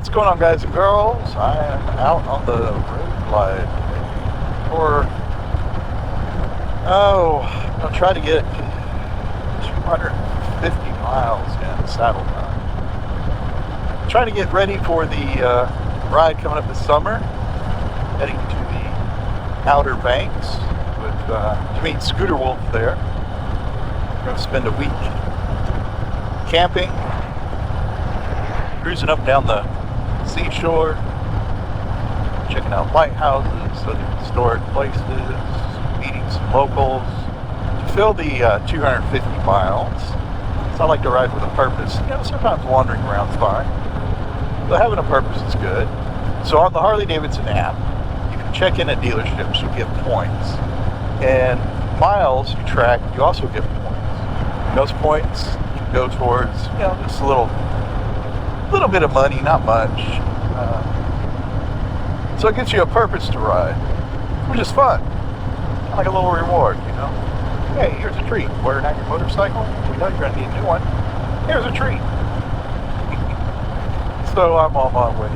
What's going on, guys and girls? I am out on the road glide for, I'll try to get 250 miles in saddle time. Trying to get ready for the ride coming up this summer, heading to the Outer Banks to meet Scooter Wolf there. We're going to spend a week camping, cruising up and down the seashore, checking out lighthouses, other historic places, meeting some locals. To fill the 250 miles, so I like to ride with a purpose. You know, sometimes wandering around's fine, but having a purpose is good. So on the Harley Davidson app, you can check in at dealerships, you get points. And miles you track, you also get points. And those points can go towards, you know, just a little bit of money, not much. So it gives you a purpose to ride, which is fun. Like a little reward, you know. Hey, here's a treat. Wearing out your motorcycle? We know you're going to need a new one. Here's a treat. So I'm on my way.